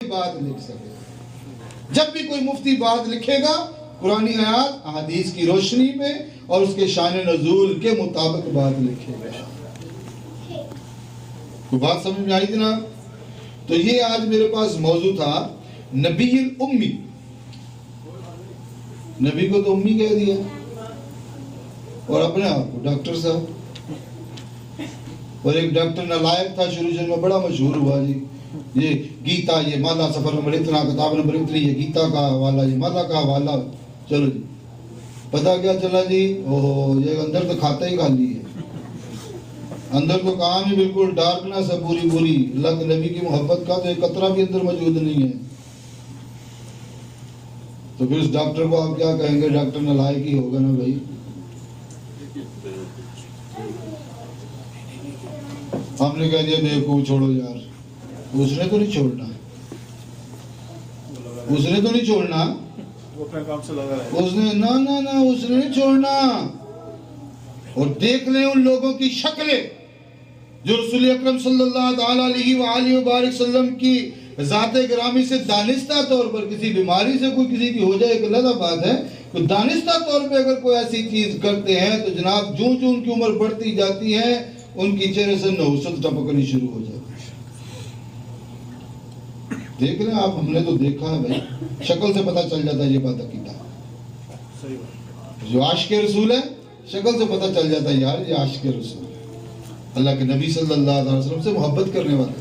بات لکھ سکے. جب بھی کوئی مفتی بات لکھے گا قرآنی آیات احادیث کی روشنی میں اور اس کے شان نزول کے مطابق بات لکھے گا. کوئی بات سمجھ میں آئی جناب؟ تو یہ آج میرے پاس موضوع تھا نبی الامی. نبی کو تو امی کہہ دیا اور اپنے آپ کو ڈاکٹر صاحب. اور ایک ڈاکٹر نالائق تھا شروع میں بڑا مشہور ہوا جی یہ گیتا یہ مالا سفر نمبر اتنا کتاب نمبر اتنی یہ گیتا کا حوالہ یہ مالا کا حوالہ. چلو جی پتا کیا چلا جی یہ اندر تو کھاتا ہی خالی ہے. اندر تو کام ہی بالکل ڈارکنس ہے پوری. اللہ کے نبی کی محبت کا تو ایک قطرہ بھی اندر موجود نہیں ہے. تو پھر اس ڈاکٹر کو آپ کیا کہیں گے؟ ڈاکٹر نالائق ہی ہوگا نا بھائی. ہم نے کہہ دیا دیکھو چھوڑو یار. اس نے تو نہیں چھوڑنا اس نے نہ اس نے نہیں چھوڑنا. اور دیکھ لیں ان لوگوں کی شکلیں جو رسول اکرم صلی اللہ تعالی علیہ وآلہ وبارک وسلم کی ذات گرامی سے دانستہ طور پر کسی بیماری سے کوئی کسی کی ہو جائے ایک الگ بات ہے. تو دانستہ طور پہ اگر کوئی ایسی چیز کرتے ہیں تو جناب جوں ان کی عمر بڑھتی جاتی ہے ان کی چہرے سے نحوست ٹپکنی شروع ہو جاتی ہے. دیکھ رہے ہیں آپ؟ ہم نے تو دیکھا ہے بھائی. شکل سے پتہ چل جاتا ہے یہ بات عقیدہ. جو عاشق رسول ہے شکل سے پتہ چل جاتا ہے یار یہ عاشق رسول ہے. اللہ کے نبی صلی اللہ علیہ وسلم سے محبت کرنے والا.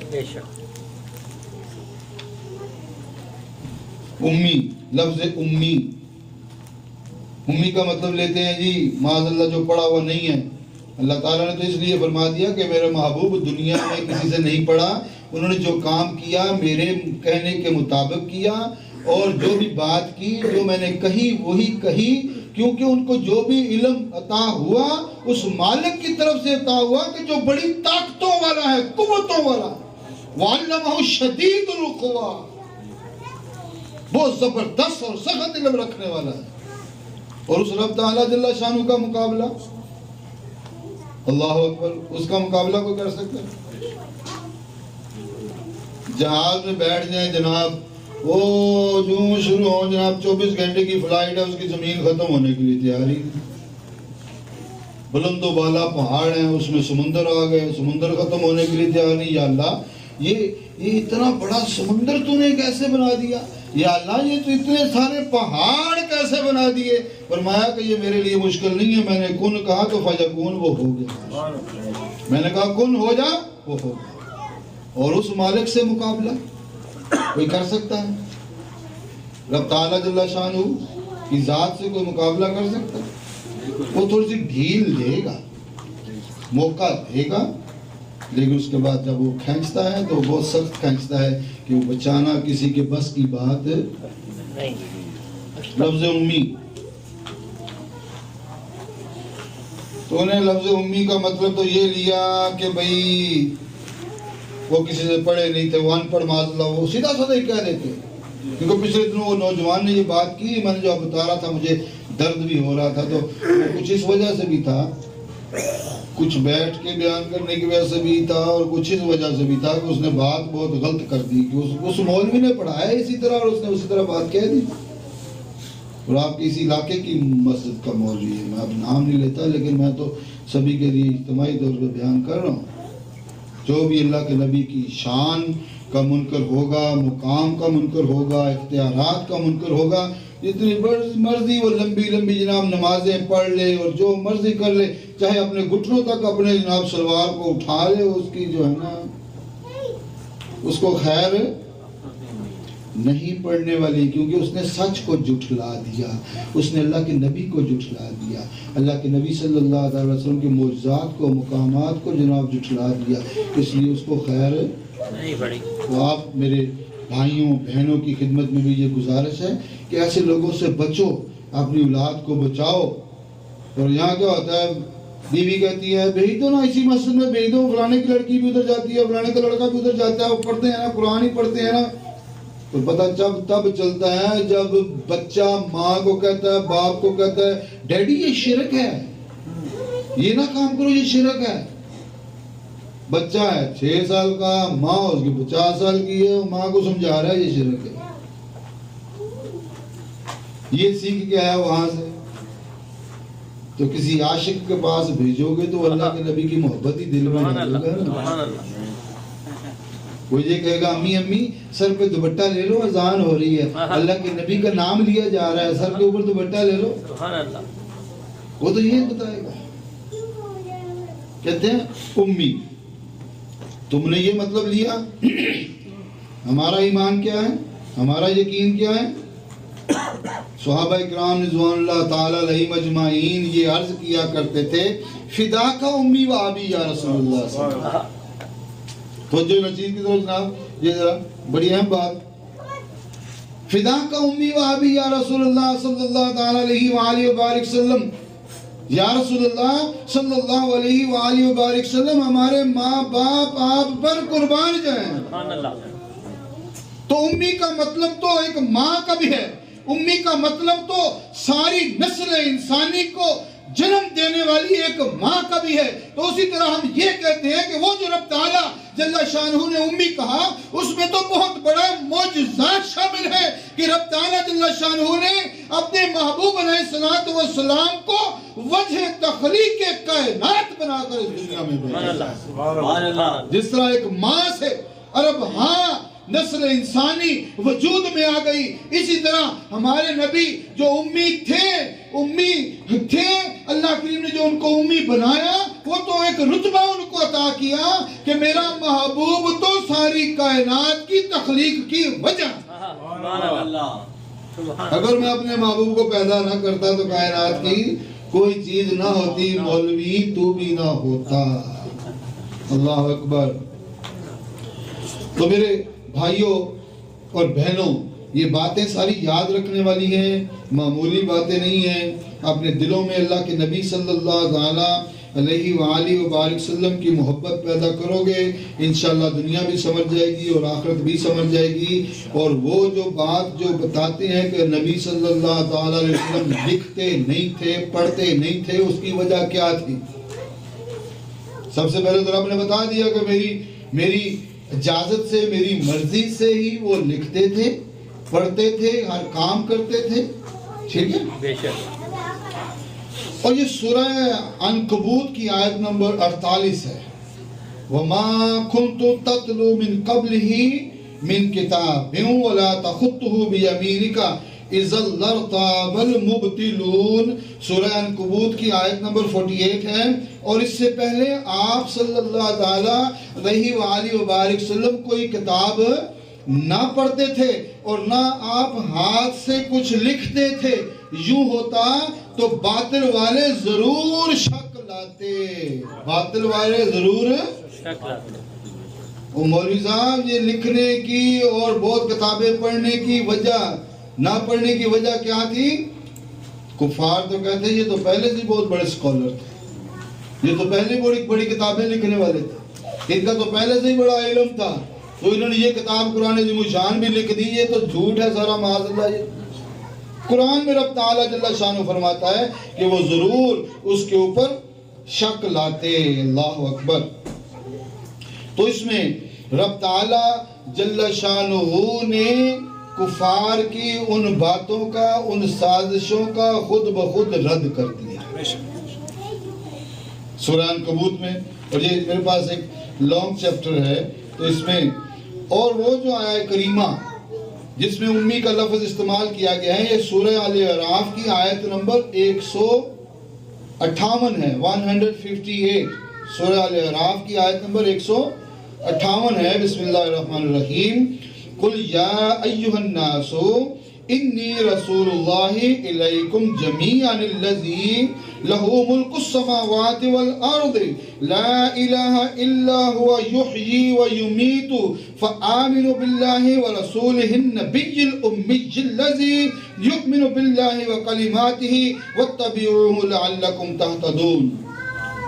امی لفظ امی کا مطلب لیتے ہیں جی معاذ اللہ جو پڑھا ہوا نہیں ہے. اللہ تعالیٰ نے تو اس لیے فرما دیا کہ میرے محبوب دنیا میں کسی سے نہیں پڑھا. انہوں نے جو کام کیا میرے کہنے کے مطابق کیا اور جو بھی بات کی جو میں نے کہی وہی کہی کیونکہ ان کو جو بھی علم عطا ہوا اس مالک کی طرف سے عطا ہوا کہ جو بڑی طاقتوں والا ہے قوتوں والا ہے. وَعَلَّمَهُ شَدِيدُ الْقُوَىٰ بہت زبردست اور سخت علم رکھنے والا ہے. اور اس رب تعالیٰ جل شانہ کا مقابلہ اللہ اکبر اس کا مقابلہ کوئی کر سکتا ہے؟ جہاز میں بیٹھ جائیں جناب وہ جو شروع ہو جناب 24 گھنٹے کی فلائٹ ہے اس کی زمین ختم ہونے کے لیے تیاری. بلند و بالا پہاڑ ہیں اس میں سمندر آ گئے سمندر ختم ہونے کے لیے تیاری. یا اللہ یہ اتنا بڑا سمندر تو نے کیسے بنا دیا؟ یا اللہ یہ تو اتنے سارے پہاڑ کیسے بنا دیے؟ فرمایا کہ یہ میرے لیے مشکل نہیں ہے. میں نے کن کہا تو فیکون وہ ہو گیا. میں نے کہا کن ہو جا وہ ہو گیا. اور اس مالک سے مقابلہ کوئی کر سکتا ہے؟ رب تعالیٰ جل شانہ کی ذات سے کوئی مقابلہ کر سکتا ہے؟ وہ تھوڑی سی ڈھیل دے گا موقع دے گا لیکن اس کے بعد جب وہ کھینچتا ہے تو بہت سخت کھینچتا ہے کہ وہ بچانا کسی کے بس کی بات نہیں. لفظ امی تو انہیں لفظ امی کا مطلب تو یہ لیا کہ بھئی وہ کسی سے پڑھے نہیں تھے وہ ان پڑھ معاذ اللہ وہ سیدھا سادہ ہی کہہ دیتے. کیونکہ پچھلے دنوں وہ نوجوان نے یہ بات کی میں نے جو بتا رہا تھا مجھے درد بھی ہو رہا تھا تو کچھ اس وجہ سے بھی تھا کچھ بیٹھ کے بیان کرنے کی وجہ سے بھی تھا اور کچھ اس وجہ سے بھی تھا کہ اس نے بات بہت غلط کر دی کہ اس مولوی نے پڑھایا اسی طرح اور اس نے اسی طرح بات کہہ دی. اور آپ کے اسی علاقے کی مسجد کا مولوی ہے میں اب نام نہیں لیتا لیکن میں تو سبھی کے لیے اجتماعی طور پہ بیان کر رہا ہوں. جو بھی اللہ کے نبی کی شان کا منکر ہوگا مقام کا منکر ہوگا اختیارات کا منکر ہوگا جتنی مرضی وہ لمبی جناب نمازیں پڑھ لے اور جو مرضی کر لے چاہے اپنے گھٹنوں تک اپنے جناب سلوار کو اٹھا لے اس کی جو ہے نا اس کو خیر نہیں پڑھنے والی کیونکہ اس نے سچ کو جھٹلا دیا اس نے اللہ کے نبی کو جھٹلا دیا اللہ کے نبی صلی اللہ علیہ وسلم کے معجزات کو مقامات کو جناب جھٹلا دیا اس لیے اس کو خیر نہیں پڑی. تو آپ میرے بھائیوں بہنوں کی خدمت میں بھی یہ گزارش ہے کہ ایسے لوگوں سے بچو اپنی اولاد کو بچاؤ. اور یہاں کیا ہوتا ہے بیوی کہتی ہے بھیج دو نا اسی مسجد میں بھیج دو فلانے کی لڑکی بھی ادھر جاتی ہے فلانے کا لڑکا بھی ادھر جاتا ہے وہ پڑھتے ہیں نا قرآن ہی پڑھتے ہیں نا. تو پتہ تب چلتا ہے جب بچہ ماں کو کہتا ہے باپ کو کہتا ہے ڈیڈی یہ شرک ہے یہ نہ کام کرو یہ شرک ہے. بچہ ہے 6 سال کا، ماں اس کی 50 سال کی ہے، ماں کو سمجھا رہا ہے یہ شرک ہے. یہ سیکھ کے آیا وہاں سے. تو کسی عاشق کے پاس بھیجو گے تو اللہ کے نبی کی محبت ہی دل میں ڈالے گا. وہ یہ کہے گا امی امی سر پہ دوپٹہ لے لو، اذان ہو رہی ہے، اللہ کے نبی کا نام لیا جا رہا ہے، سر کے اوپر دوپٹہ لے لو. وہ تو یہ بتائے گا. کہتے ہیں امی. تم نے یہ مطلب لیا. ہمارا ایمان کیا ہے، ہمارا یقین کیا ہے؟ صحابہ اکرام رضوان اللہ تعالی علیہم اجمعین یہ عرض کیا کرتے تھے فدا کا امی و ابی یا رسول اللہ صلی اللہ علیہ وسلم. تو جو نچیز کی طرف جناب، یہ ذرا بڑی اہم بات. فدا کا امی و ابی یا رسول اللہ صلی اللہ تعالی علیہ وآلہ وبارک وسلم. یا رسول اللہ صلی اللہ علیہ وآلہ وبارک وسلم ہمارے ماں باپ آپ پر قربان جائیں. تو امی کا مطلب تو ایک ماں کا بھی ہے. امی کا مطلب تو ساری نسل انسانی کو جنم دینے والی ایک ماں کا بھی ہے. تو اسی طرح ہم یہ کہتے ہیں کہ وہ جو رب تعالیٰ جل شانہ نے امی کہا، اس میں تو بہت بڑا معجزات شامل ہے کہ رب تعالیٰ جل شانہ نے اپنے محبوب علیہ السلام کو وجہ تخلیق کائنات بنا کر اس دنیا میں بھیجا. جس طرح ایک ماں سے عرب ہاں نسل انسانی وجود میں آ گئی، اسی طرح ہمارے نبی جو امی تھے اللہ کریم نے جو ان کو امی بنایا، وہ تو ایک رتبہ ان کو عطا کیا کہ میرا محبوب تو ساری کائنات کی تخلیق کی وجہ. اگر میں اپنے محبوب کو پیدا نہ کرتا تو کائنات کی کوئی چیز نہ ہوتی. مولوی تو بھی نہ ہوتا. اللہ اکبر. تو میرے بھائیوں اور بہنوں، یہ باتیں ساری یاد رکھنے والی ہیں، معمولی باتیں نہیں ہیں. اپنے دلوں میں اللہ کے نبی صلی اللہ علیہ وآلہ وبارک وسلم کی محبت پیدا کرو گے، انشاءاللہ دنیا بھی سمجھ جائے گی اور آخرت بھی سمجھ جائے گی. اور وہ جو بات جو بتاتے ہیں کہ نبی صلی اللہ تعالیٰ علیہ وسلم لکھتے نہیں تھے، پڑھتے نہیں تھے، اس کی وجہ کیا تھی؟ سب سے پہلے تو رب نے بتا دیا کہ میری اجازت سے، میری مرضی سے ہی وہ لکھتے تھے، پڑھتے تھے، ہر کام کرتے تھے. ٹھیک ہے. بے شک. اور یہ سورہ عنکبوت کی آیت نمبر 48 ہے. وَمَا كُنْتُ تَتْلُو مِن قَبْلِهِ مِن كِتَابٍ وَلَا تَخُطُّهُ بِيَمِينِكَ اِذًا لَارْتَابَ الْمُبْطِلُونَ. سورہ عنکبوت کی آیت نمبر 48 ہے. اور اس سے پہلے آپ صلی اللہ تعالیٰ علیہ وآلہ وبارک وسلم کوئی کتاب نہ پڑھتے تھے اور نہ آپ ہاتھ سے کچھ لکھتے تھے. یوں ہوتا تو باطل والے ضرور شک لاتے. باطل والے ضرور شک لاتے. وہ مولوی صاحب یہ لکھنے کی اور بہت کتابیں پڑھنے کی وجہ، نہ پڑھنے کی وجہ کیا تھی؟ کفار تو کہتے ہیں یہ تو پہلے سے بہت بڑے سکولر تھے، یہ تو پہلے بڑی کتابیں لکھنے والے تھے، ان کا تو پہلے سے ہی بڑا علم تھا، تو انہوں نے یہ کتاب قرآن عظیم الشان بھی لکھ دی. یہ تو جھوٹ ہے سارا معاذ اللہ. یہ قرآن میں رب تعالیٰ جل شانہ فرماتا ہے کہ وہ ضرور اس کے اوپر شک لاتے. اللہ اکبر. تو اس میں رب تعالیٰ جل شانہ نے کفار کی ان باتوں کا، ان سازشوں کا خود بخود رد کر دیا سورہ عنکبوت میں. اور یہ میرے پاس ایک لانگ چیپٹر ہے، تو اس میں اور وہ جو آیہ کریمہ جس میں امی کا لفظ استعمال کیا گیا ہے، یہ سورہ آل اعراف کی آیت نمبر 158 ہے. 158 سورہ آل اعراف کی آیت نمبر 158 ہے. بسم اللہ الرحمن الرحیم. قل یا ایہا الناس انی رسول اللہ الیکم جمیعا الذی لہ ملک السماوات والارض لا الہ الا هو یحیی ویمیت فآمنوا باللہ ورسولہ النبی الامی الذی یؤمن باللہ وکلماتہ واتبعوہ لعلکم تہتدون.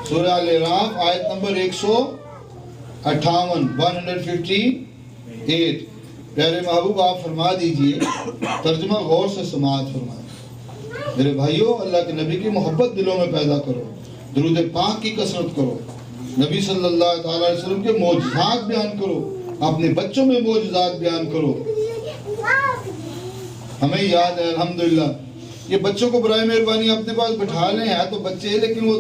سورہ الاعراف آیت نمبر 158 158. پیارے محبوب آپ فرما دیجئے، ترجمہ غور سے سماعت فرمائیں. میرے بھائیوں، اللہ کے نبی کی محبت دلوں میں پیدا کرو، درود پاک کی کثرت کرو. نبی صلی اللہ تعالی علیہ وسلم کے معجزات بیان کرو، اپنے بچوں میں معجزات بیان کرو۔ ہمیں یاد ہے الحمدللہ، یہ بچوں کو برائے مہربانی اپنے پاس بٹھا لیں، ہے تو بچے ہیں لیکن وہ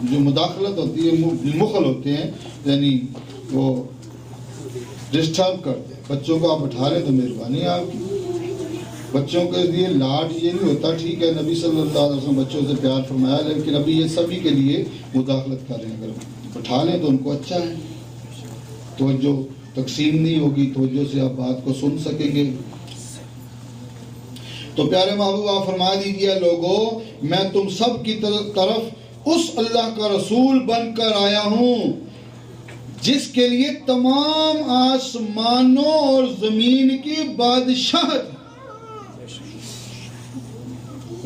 جو مداخلت ہوتی ہے، مخل ہوتے ہیں، یعنی وہ ڈسٹرب کرتے ہیں۔ بچوں کو آپ بٹھا لیں تو مہربانی ہے آپ کی۔ بچوں کے لیے لاڈ یہ نہیں ہوتا، ٹھیک ہے نبی صلی اللہ علیہ وسلم بچوں سے پیار فرمایا، لیکن ابھی یہ سبھی کے لیے مداخلت کر رہے ہیں۔ اگر بٹھا لیں تو ان کو اچھا ہے، توجہ تقسیم نہیں ہوگی، توجہ سے آپ بات کو سن سکیں گے۔ تو پیارے محبوب آپ فرما دیجئے لوگوں، میں تم سب کی طرف اس اللہ کا رسول بن کر آیا ہوں جس کے لیے تمام آسمانوں اور زمین کی بادشاہت۔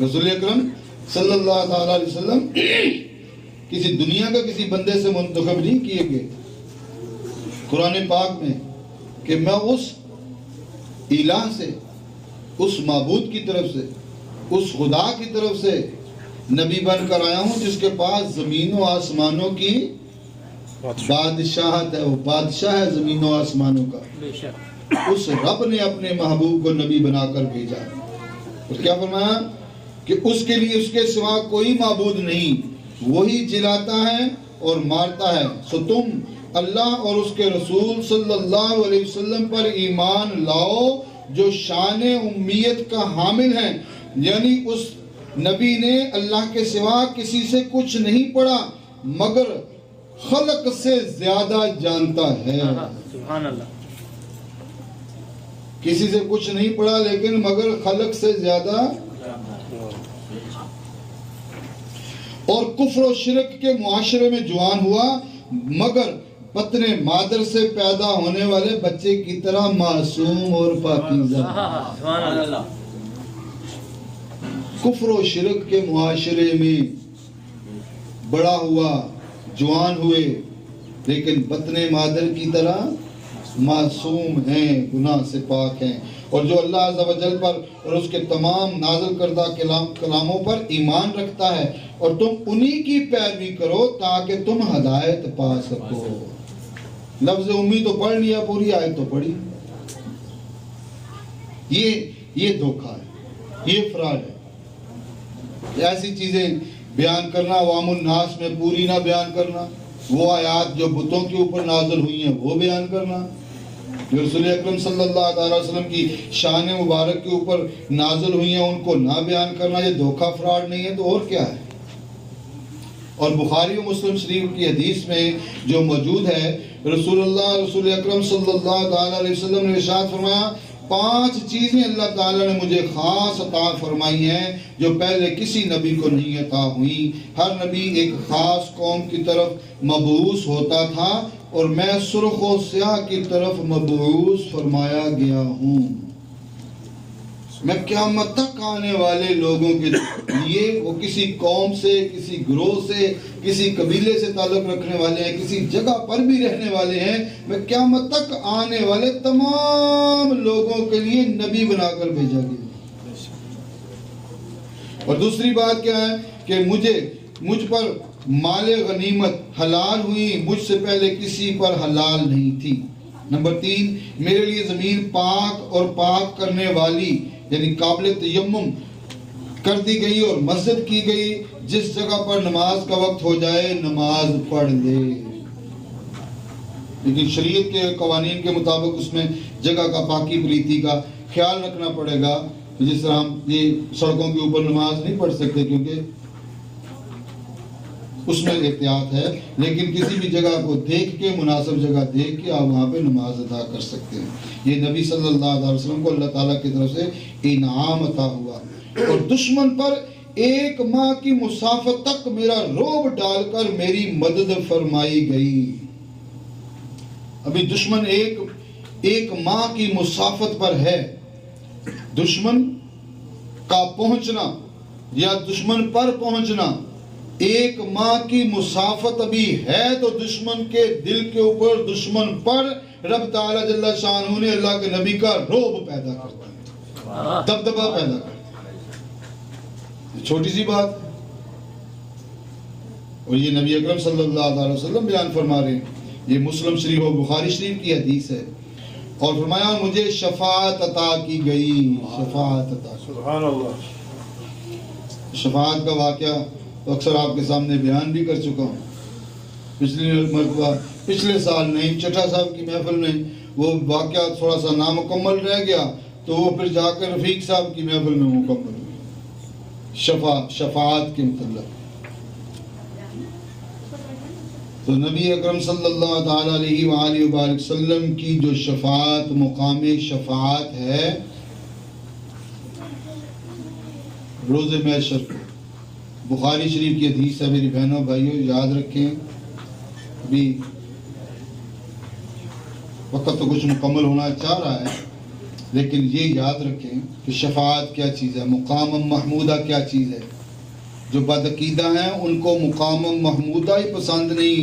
رسول اکرم صلی اللہ تعالی علیہ وسلم کسی دنیا کا کسی بندے سے منتخب نہیں کیے گئے قرآن پاک میں کہ میں اس الہ سے، اس معبود کی طرف سے، اس خدا کی طرف سے نبی بن کر آیا ہوں جس کے پاس زمین و آسمانوں کی بادشاہت ہے۔ وہ بادشاہ ہے زمین و آسمانوں کا۔ اس رب نے اپنے محبوب کو نبی بنا کر بھیجا، اور کیا فرمایا کہ اس کے لیے اس کے سوا کوئی معبود نہیں، وہی جلاتا ہے اور مارتا ہے۔ سو تم اللہ اور اس کے رسول صلی اللہ علیہ وسلم پر ایمان لاؤ جو شان امیت کا حامل ہیں، یعنی اس نبی نے اللہ کے سوا کسی سے کچھ نہیں پڑھا مگر خلق سے زیادہ جانتا ہے۔ سبحان اللہ۔ کسی سے کچھ نہیں پڑھا لیکن مگر خلق سے زیادہ، اور کفر و شرک کے معاشرے میں جوان ہوا مگر بطن مادر سے پیدا ہونے والے بچے کی طرح معصوم اور پاکیزہ۔ سبحان اللہ۔ کفر و شرک کے معاشرے میں بڑا ہوا، جوان ہوئے، لیکن بطن مادر کی طرح معصوم ہیں، گناہ سے پاک ہیں، اور جو اللہ عز و جل پر اور اس کے تمام نازل کردہ کلاموں پر ایمان رکھتا ہے، اور تم انہی کی پیروی کرو تاکہ تم ہدایت پا سکو۔ لفظ امید تو پڑھ لیا، پوری آیت تو پڑھی۔ یہ دھوکہ ہے، یہ فراڈ ہے۔ ایسی چیزیں بیان کرنا، عوام الناس میں پوری نہ بیان کرنا، وہ آیات جو بتوں کے اوپر نازل ہوئی ہیں وہ بیان کرنا، جو رسول اکرم صلی اللہ تعالی وسلم کی شان مبارک کے اوپر نازل ہوئی ہیں ان کو نہ بیان کرنا، یہ دھوکہ فراڈ نہیں ہے تو اور کیا ہے؟ اور بخاری و مسلم شریف کی حدیث میں جو موجود ہے، رسول اکرم صلی اللہ تعالی علیہ وسلم نے ارشاد فرمایا، 5 چیزیں اللہ تعالیٰ نے مجھے خاص عطا فرمائی ہیں جو پہلے کسی نبی کو نہیں عطا ہوئی۔ ہر نبی ایک خاص قوم کی طرف مبعوث ہوتا تھا اور میں سرخ و سیاہ کی طرف مبعوث فرمایا گیا ہوں۔ میں قیامت تک آنے والے لوگوں کے لیے، وہ کسی قوم سے، کسی گروہ سے، کسی قبیلے سے تعلق رکھنے والے ہیں، کسی جگہ پر بھی رہنے والے ہیں، میں قیامت تک آنے والے تمام لوگوں کے لیے نبی بنا کر بھیجا گیا۔ اور دوسری بات کیا ہے کہ مجھ پر مال غنیمت حلال ہوئی، مجھ سے پہلے کسی پر حلال نہیں تھی۔ نمبر 3، میرے لیے زمین پاک اور پاک کرنے والی یعنی قابل تیمم کر دی گئی اور مسجد کی گئی، جس جگہ پر نماز کا وقت ہو جائے نماز پڑھ لے۔ لیکن شریعت کے قوانین کے مطابق اس میں جگہ کا پاکی پلیتی کا خیال رکھنا پڑے گا۔ جس طرح ہم یہ سڑکوں کے اوپر نماز نہیں پڑھ سکتے کیونکہ اس میں احتیاط ہے، لیکن کسی بھی جگہ کو دیکھ کے، مناسب جگہ دیکھ کے آپ وہاں پہ نماز ادا کر سکتے ہیں۔ یہ نبی صلی اللہ علیہ وسلم کو اللہ تعالیٰ کی طرف سے انعام عطا ہوا۔ اور دشمن پر 1 ماہ کی مسافت تک میرا رعب ڈال کر میری مدد فرمائی گئی۔ ابھی دشمن ایک ماہ کی مسافت پر ہے۔ دشمن کا پہنچنا یا دشمن پر پہنچنا 1 ماہ کی مسافت ابھی ہے، تو دشمن کے دل کے اوپر، دشمن پر رب تعالیٰ جل شانہ نے اللہ کے نبی کا رعب پیدا کرتا ہے، دبدبہ پیدا کرتا ہے۔ چھوٹی سی بات، اور یہ نبی اکرم صلی اللہ علیہ وسلم بیان فرما رہے ہیں، یہ مسلم شریف و بخاری شریف کی حدیث ہے، اور فرمایا مجھے شفاعت عطا کی گئی، شفاعت عطا کی۔ سبحان اللہ۔ شفاعت کا واقعہ تو اکثر آپ کے سامنے بیان بھی کر چکا ہوں، پچھلی مرتبہ، پچھلے سال نہیں، چٹھا صاحب کی محفل میں وہ واقعہ تھوڑا سا نامکمل رہ گیا تو وہ پھر جا کر رفیق صاحب کی محفل میں مکمل ہوئی، شفاعت کے متعلق۔ تو نبی اکرم صلی اللہ تعالی علیہ وآلہ وبارک وسلم کی جو شفاعت، مقام شفاعت ہے روز محشر، بخاری شریف کی حدیث ہے میری بہنوں بھائیوں، یاد رکھیں۔ ابھی وقت تو کچھ مکمل ہونا چاہ رہا ہے، لیکن یہ یاد رکھیں کہ شفاعت کیا چیز ہے، مقام محمودہ کیا چیز ہے۔ جو بدعقیدہ ہیں ان کو مقام محمودہ ہی پسند نہیں،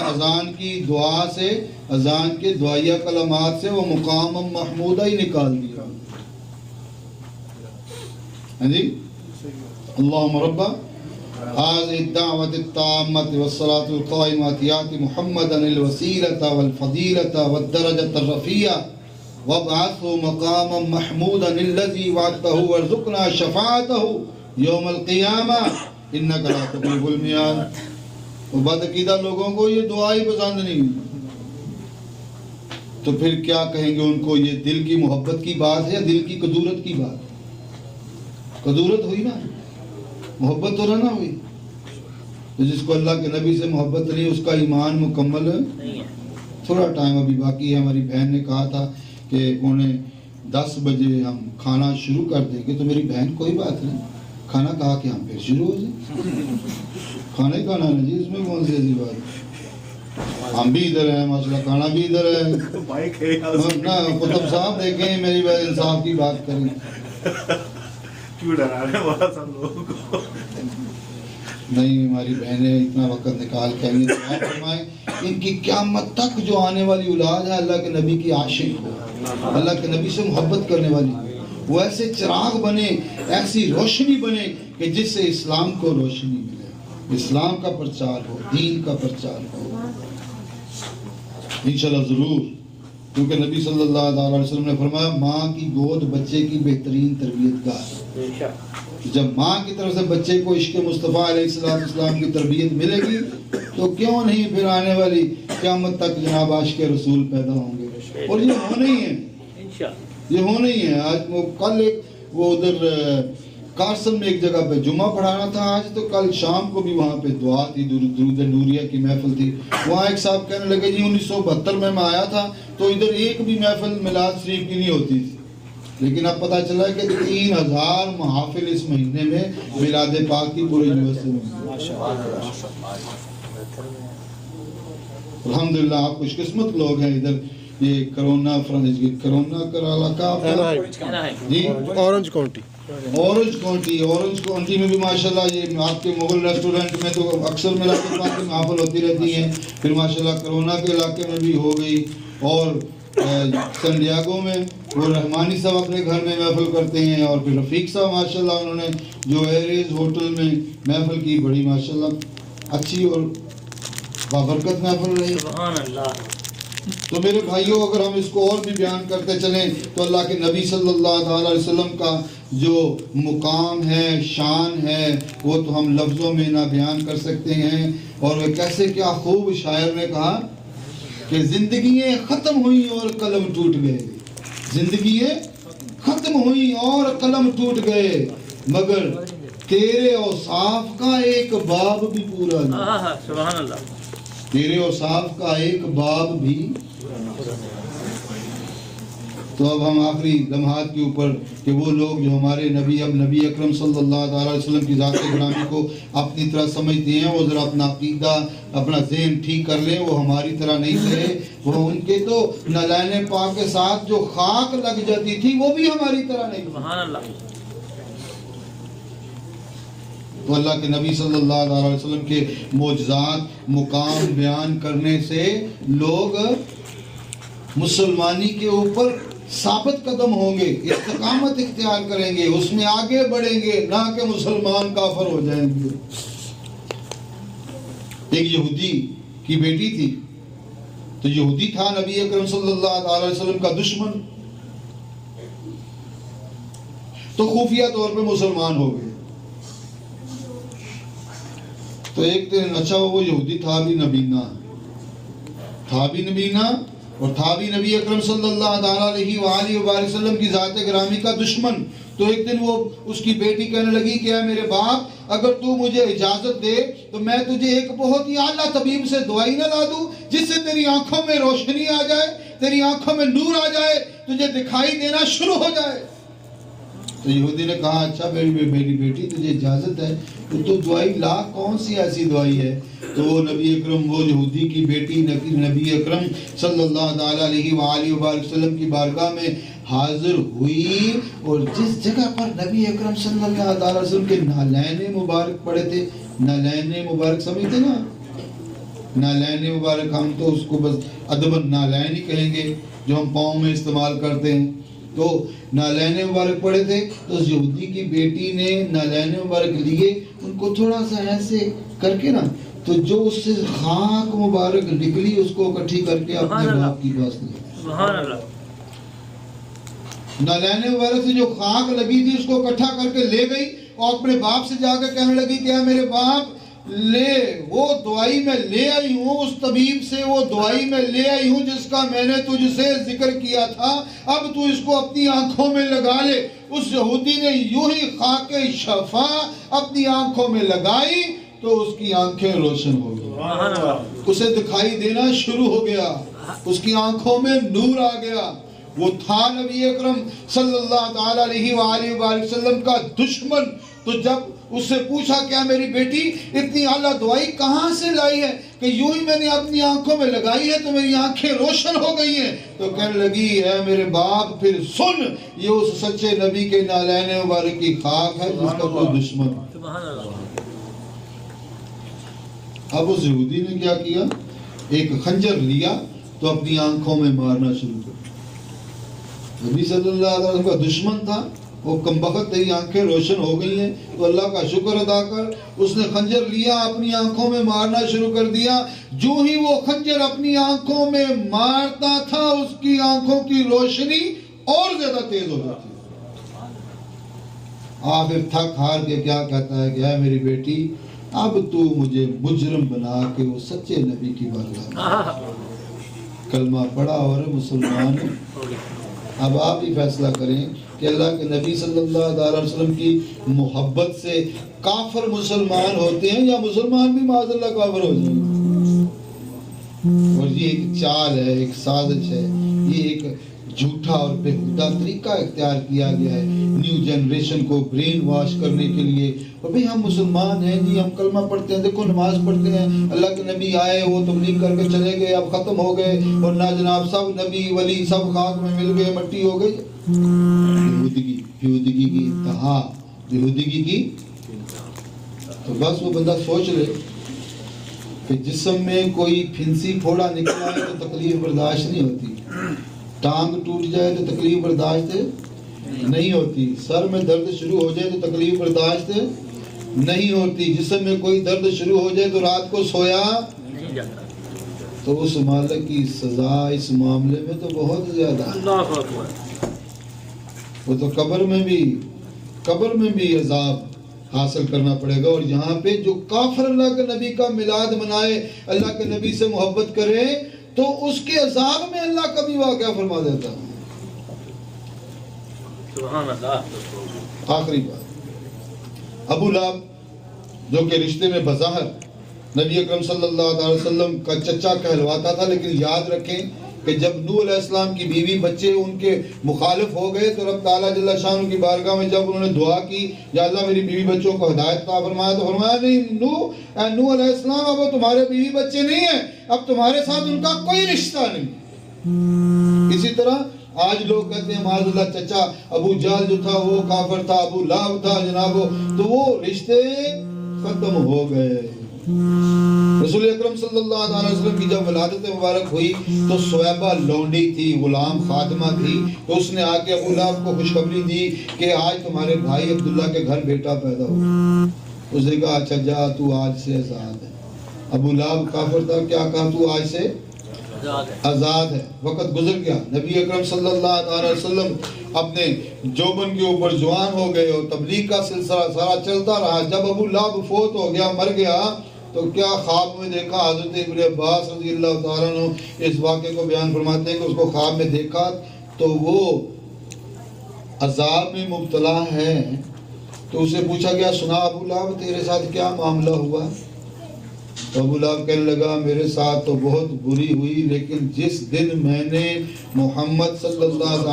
اذان کی دعا سے، اذان کے دعائیہ کلمات سے وہ مقام محمودہ ہی نکال دیا۔ ہاں جی، اللہم رب هذه الدعوة التامة والصلاة القائمة آت محمدا الوسيلة والفضيلة والدرجة الرفيعة وابعثه مقاما محمودا الذي وعدته وارزقنا شفاعته يوم القيامة إنك لا تخلف الميعاد۔ اور بدعقیدہ لوگوں کو یہ دعا ہی پسند نہیں، تو پھر کیا کہیں گے ان کو؟ یہ دل کی محبت کی بات ہے یا دل کی قدورت کی بات؟ قدورت ہوئی نا، محبت تو نہ ہوئی۔ تو جس کو اللہ کے نبی سے محبت نہیں، اس کا ایمان مکمل نہیں ہے۔ تھوڑا ٹائم ابھی باقی ہے، ہماری بہن نے کہا تھا کہ 9:10 بجے ہم کھانا شروع کر دیں گے، تو میری بہن کوئی بات نہیں، کھانا کہا کہ ہم پھر شروع ہو جائیں، کھانا ہی کھانا ہے جی، اس میں کون سی عجیب بات؟ ہم بھی ادھر ہیں ماشاءاللہ، کھانا بھی ادھر ہے نا۔ قطب صاحب دیکھیں میری بہن انصاف کی بات کریں، کیوں ڈرا رہے ہیں بڑا سب لوگوں کو؟ نہیں، ہماری بہنیں اتنا وقت نکال کے آئیں، دعا فرمائیں ان کی قیامت تک جو آنے والی اولاد ہے اللہ کے نبی کی عاشق ہو، اللہ کے نبی سے محبت کرنے والی ہو، وہ ایسے چراغ بنے، ایسی روشنی بنے کہ جس سے اسلام کو روشنی ملے، اسلام کا پرچار ہو، دین کا پرچار ہو۔ انشاءاللہ ضرور، کیونکہ نبی صلی اللہ علیہ وسلم نے فرمایا ماں کی گود بچے کی بہترین تربیت گاہ ہے۔ جب ماں کی طرف سے بچے کو عشق مصطفیٰ علیہ السلام کی تربیت ملے گی تو کیوں نہیں پھر آنے والی قیامت تک جناب عاشق رسول پیدا ہوں گے، اور یہ ہونا ہی ہے، یہ ہونا ہی ہے۔ آج کل ایک وہ ادھر کارسن میں ایک جگہ پہ جمعہ پڑھانا تھا آج، تو کل شام کو بھی وہاں پہ دعا تھی، درود نوریہ کی محفل تھی۔ وہاں ایک صاحب کہنے لگے جی 1972 میں آیا تھا تو ادھر ایک بھی محفل میلاد شریف کی نہیں ہوتی تھی، لیکن اب پتہ چلا ہے کہ 3000 محافل اس مہینے میں میلاد پاک کی پورے یونیورسٹی میں۔ الحمدللہ آپ خوش قسمت لوگ ہیں۔ ادھر یہ کرونا کرا علاقہ جی، اورنج کاؤنٹی، اورنج کاؤنٹی میں بھی ماشاءاللہ یہ آپ کے مغل ریسٹورنٹ میں تو اکثر میلاد پاک کی محافل ہوتی رہتی ہیں، پھر ماشاءاللہ کرونا کے علاقے میں بھی ہو گئی، اور سن ڈیاگو میں وہ رحمانی صاحب اپنے گھر میں محفل کرتے ہیں، اور پھر رفیق صاحب ماشاءاللہ انہوں نے جو ایریز ہوٹل میں محفل کی، بڑی ماشاءاللہ اچھی اور بابرکت محفل رہی۔ سبحان اللہ۔ تو میرے بھائیوں، اگر ہم اس کو اور بھی بیان کرتے چلیں تو اللہ کے نبی صلی اللہ علیہ وسلم کا جو مقام ہے، شان ہے، وہ تو ہم لفظوں میں نہ بیان کر سکتے ہیں۔ اور وہ کیسے کیا خوب شاعر نے کہا کہ زندگیاں ختم ہوئیں اور قلم ٹوٹ گئے، زندگیاں ختم ہوئیں اور قلم ٹوٹ گئے، مگر تیرے اوصاف کا ایک باب بھی پورا نہیں، سبحان اللہ، تیرے اوصاف کا ایک باب بھی۔ تو اب ہم آخری لمحات کے اوپر کہ وہ لوگ جو ہمارے نبی، اب نبی اکرم صلی اللہ علیہ وسلم کی ذات گرامی کو اپنی طرح سمجھتے ہیں، وہ ذرا اپنا عقیدہ، اپنا ذہن ٹھیک کر لیں، وہ ہماری طرح نہیں تھے، وہ ان کے تو نالین پاک کے ساتھ جو خاک لگ جاتی تھی وہ بھی ہماری طرح نہیں تھی۔ سبحان اللہ۔ تو اللہ کے نبی صلی اللہ علیہ وسلم کے معجزات، مقام بیان کرنے سے لوگ مسلمانی کے اوپر ثابت قدم ہوں گے، استقامت اختیار کریں گے، اس میں آگے بڑھیں گے، نہ کہ مسلمان کافر ہو جائیں گے۔ ایک یہودی کی بیٹی تھی، تو یہودی تھا نبی اکرم صلی اللہ علیہ وسلم کا دشمن، تو خفیہ طور پہ مسلمان ہو گئے۔ تو ایک دن اچھا وہ یہودی تھا بھی نبینا، اور تھا بھی نبی اکرم صلی اللہ علیہ وآلہ وسلم کی ذات گرامی کا دشمن۔ تو ایک دن وہ اس کی بیٹی کہنے لگی کہ اے میرے باپ، اگر تو مجھے اجازت دے تو میں تجھے ایک بہت ہی اعلیٰ طبیب سے دوائی نہ لا دوں جس سے تیری آنکھوں میں روشنی آ جائے، تیری آنکھوں میں نور آ جائے، تجھے دکھائی دینا شروع ہو جائے۔ تو یہودی نے کہا اچھا میری بیٹی تجھے اجازت ہے تو دوائی لا، کون سی ایسی دوائی ہے؟ تو وہ نبی اکرم، وہ یہودی کی بیٹی نبی اکرم صلی اللہ علیہ وآلہ وسلم کی بارگاہ میں حاضر ہوئی، اور جس جگہ پر نبی اکرم صلی اللہ علیہ وسلم کے نالین مبارک پڑے تھے، نالین مبارک سمجھتے نا، نالین مبارک ہم تو اس کو بس ادباً نالین ہی کہیں گے جو ہم پاؤں میں استعمال کرتے ہیں، تو نالین مبارک پڑے تھے۔ تو اس یہودی کی بیٹی نے نالین مبارک لیے، ان کو تھوڑا سا ایسے کر کے نا، تو جو اس سے خاک مبارک نکلی اس کو اکٹھی کر کے اپنے باپ کی پاس لی۔ سبحان اللہ۔ نالین مبارک سے جو خاک لگی تھی اس کو اکٹھا کر کے لے گئی، اور اپنے باپ سے جا کے کہنے لگی کہ اے میرے باپ، لے وہ دوائی میں لے آئی ہوں، اس طبیب سے وہ دوائی میں لے آئی ہوں جس کا میں نے تجھ سے ذکر کیا تھا، اب تو اس کو اپنی آنکھوں میں لگا لے۔ اس یہودی نے یوں ہی خاک شفا اپنی آنکھوں میں لگائی تو اس کی آنکھیں روشن ہو گئی، اسے دکھائی دینا شروع ہو گیا، اس کی آنکھوں میں نور آ گیا۔ وہ تھا نبی اکرم صلی اللہ علیہ وآلہ وسلم کا دشمن، تو جب اس سے پوچھا کیا میری بیٹی اتنی اعلیٰ دوائی کہاں سے لائی ہے کہ یوں ہی میں نے اپنی آنکھوں میں لگائی ہے تو میری آنکھیں روشن ہو گئی ہیں؟ تو کہنے لگی اے میرے باپ پھر سن، یہ اس سچے نبی کے نالین مبارک کی خاک ہے جس کا کوئی دشمن۔ اب اس یہودی نے کیا کیا، ایک خنجر لیا تو اپنی آنکھوں میں مارنا شروع کر۔ نبی صلی اللہ علیہ وسلم کا دشمن تھا، وہ کمبخت تیری آنکھیں روشن ہو گئی ہیں تو اللہ کا شکر ادا کر۔ اس نے خنجر لیا، اپنی آنکھوں میں مارنا شروع کر دیا۔ جو ہی وہ خنجر اپنی آنکھوں میں مارتا تھا اس کی آنکھوں کی روشنی اور زیادہ تیز ہو جاتی۔ آخر تھک ہار کے کیا کہتا ہے کہ اے میری بیٹی، اب تو مجھے مجرم بنا کے وہ سچے نبی کی بارگاہ کلمہ پڑھا اور مسلمان۔ اب آپ ہی فیصلہ کریں کہ اللہ کے نبی صلی اللہ علیہ وسلم کی محبت سے کافر مسلمان ہوتے ہیں یا مسلمان بھی معاذ اللہ کافر ہو جائیں گے؟ اور یہ ایک چال ہے، ایک سازش ہے، یہ ایک جھوٹا اور بےہودہ طریقہ اختیار کیا گیا ہے نیو جنریشن کو برین واش کرنے کے لیے۔ اور بھئی ہم مسلمان ہیں جی، ہم کلمہ پڑھتے ہیں، دیکھو نماز پڑھتے ہیں، اللہ کے نبی آئے وہ تبلیغ کر کے چلے گئے، اب ختم ہو گئے، اور نہ جناب سب نبی ولی سب خاک میں مل گئے، مٹی ہو گئی۔ بیہودگی کی انتہا، بیہودگی کی۔ تو بس وہ بندہ سوچ لے کہ جسم میں کوئی پھنسی پھوڑا نکلا ہے تو تکلیف برداشت نہیں ہوتی، ٹانگ ٹوٹ جائے تو تکلیف برداشت نہیں ہوتی، سر میں درد شروع ہو جائے تو تکلیف برداشت نہیں ہوتی، جسم میں کوئی درد شروع ہو جائے تو رات کو سویا نہیں جاتا۔ تو اس مالک کی سزا اس معاملے میں تو بہت زیادہ ہے۔ وہ تو قبر میں بھی عذاب حاصل کرنا پڑے گا، اور یہاں پہ جو کافر اللہ کے نبی کا میلاد منائے، اللہ کے نبی سے محبت کرے، تو اس کے عذاب میں اللہ کا بھی واقعہ فرما دیتا ہے۔ سبحان اللہ۔ آخری بات، ابو لہب جو کہ رشتے میں بظاہر نبی اکرم صلی اللہ علیہ وسلم کا چچا کہلواتا تھا، لیکن یاد رکھیں کہ جب نوح علیہ السلام کی بیوی بچے ان کے مخالف ہو گئے تو رب تعالیٰ جل شانہ کی بارگاہ میں جب انہوں نے دعا کی یا اللہ میری بیوی بچوں کو ہدایت عطا فرمایا، تو فرمایا نہیں نوح علیہ السلام، اب وہ تمہارے بیوی بچے نہیں ہیں، اب تمہارے ساتھ ان کا کوئی رشتہ نہیں۔ اسی طرح آج لوگ کہتے ہیں معاذ اللہ چچا ابو جہل جو تھا وہ کافر تھا، ابو لہب تھا جناب، تو وہ رشتے ختم ہو گئے۔ رسول اکرم صلی اللہ علیہ وسلم کی جب ولادت مبارک ہوئی تو سویبہ لونڈی تھی، غلام خادمہ تھی، تو اس نے آ کے ابو لہب کو خوشخبری دی کہ آج تمہارے بھائی عبداللہ کے گھر بیٹا پیدا ہو۔ اس نے کہا اچھا جا، تو آج سے آزاد ہے۔ ابو لہب کافر تھا، کیا کہا تو آج سے آزاد ہے. وقت گزر گیا، نبی اکرم صلی اللہ علیہ وسلم اپنے جوبن کے اوپر جوان ہو گئے اور تبلیغ کا سلسلہ سارا چلتا رہا. جب ابو لہب فوت ہو گیا، مر گیا، تو کیا خواب میں دیکھا؟ حضرت ابن عباس رضی اللہ تعالیٰ عنہ اس واقعے کو بیان فرماتے ہیں کہ اس کو خواب میں دیکھا تو وہ عذاب میں مبتلا ہے. تو اسے پوچھا گیا، سنا ابو لہب تیرے ساتھ کیا معاملہ ہوا؟ تو ابو لہب کہنے لگا، میرے ساتھ تو بہت بری ہوئی، لیکن جس دن میں نے محمد صلی اللہ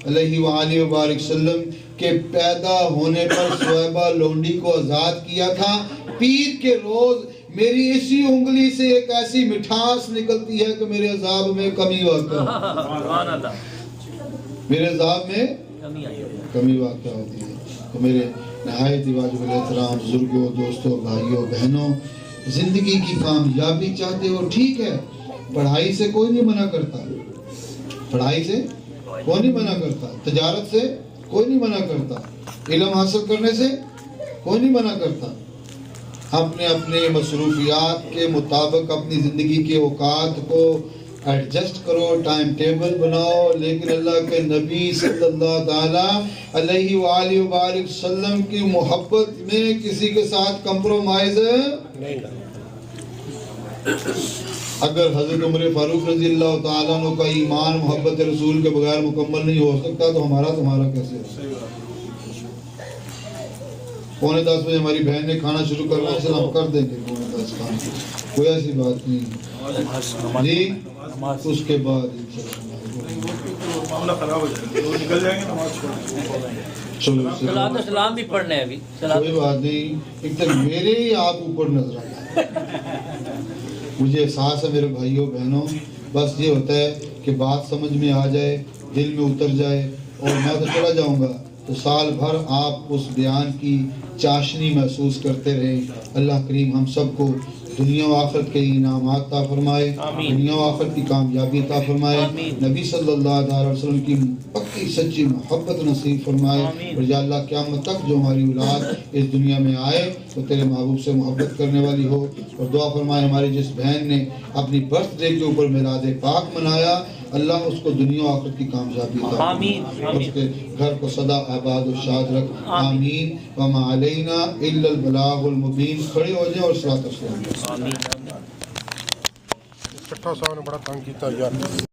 علیہ وآلہ وبارک وسلم کے پیدا ہونے پر صہیبہ لونڈی کو آزاد کیا تھا، پیر کے روز میری اسی انگلی سے ایک ایسی مٹھاس نکلتی ہے کہ میرے عذاب میں کمی واقع میرے عذاب میں کمی واقع ہوتی ہے. تو میرے نہایت واجب الاحترام بزرگوں، دوستوں، بھائیوں، بہنوں، زندگی کی کامیابی چاہتے ہو، ٹھیک ہے، پڑھائی سے کوئی نہیں منع کرتا، پڑھائی سے کوئی نہیں منع کرتا، تجارت سے کوئی نہیں منع کرتا، علم حاصل کرنے سے کوئی نہیں منع کرتا. اپنے اپنے مصروفیات کے مطابق اپنی زندگی کے اوقات کو ایڈجسٹ کرو، ٹائم ٹیبل بناؤ، لیکن اللہ کے نبی صلی اللہ تعالیٰ علیہ وآلہ وبارک وسلم کی محبت میں کسی کے ساتھ کمپرومائز نہیں. اگر حضرت عمر فاروق رضی اللہ تعالیٰ عنہ کا ایمان محبت رسول کے بغیر مکمل نہیں ہو سکتا تو ہمارا تمہارا کیسے ہو؟ 9:45 بجے ہماری بہن نے کھانا شروع کرنا ہے، ہم کر دیں گے 9:10 کھانا، کوئی ایسی بات نہیں جی. اس کے بعد معاملہ خراب ہو جائے گا، وہ نکل جائیں گے، نماز چھوڑ صلاۃ السلام بھی پڑھنے ہیں ابھی. کوئی بات نہیں، ایک تو میرے ہی آپ اوپر نظر آتا ہے. مجھے احساس ہے میرے بھائیوں بہنوں، بس یہ ہوتا ہے کہ بات سمجھ میں آ جائے، دل میں اتر جائے، اور میں تو چلا جاؤں گا تو سال بھر آپ اس بیان کی چاشنی محسوس کرتے رہیں. اللہ کریم ہم سب کو دنیا و آخرت کے انعامات عطا فرمائے، دنیا و آخرت کی کامیابی عطا فرمائے، نبی صلی اللہ علیہ وسلم کی پکی سچی محبت نصیب فرمائے. اور یا اللہ قیامت تک جو ہماری اولاد اس دنیا میں آئے تو تیرے محبوب سے محبت کرنے والی ہو. اور دعا فرمائے ہماری جس بہن نے اپنی برتھ ڈے کے اوپر میلاد پاک منایا، اللہ اس کو دنیا و آخرت کی کامیابی عطا فرمائے، اور اس کے گھر کو سدا آباد و شاد رکھ. آمین. وما علینا الا البلاغ المبین. کھڑے ہو جائیں اور صلاۃ والسلام. چھٹا صاحب نے بڑا تنگ کیتا یار.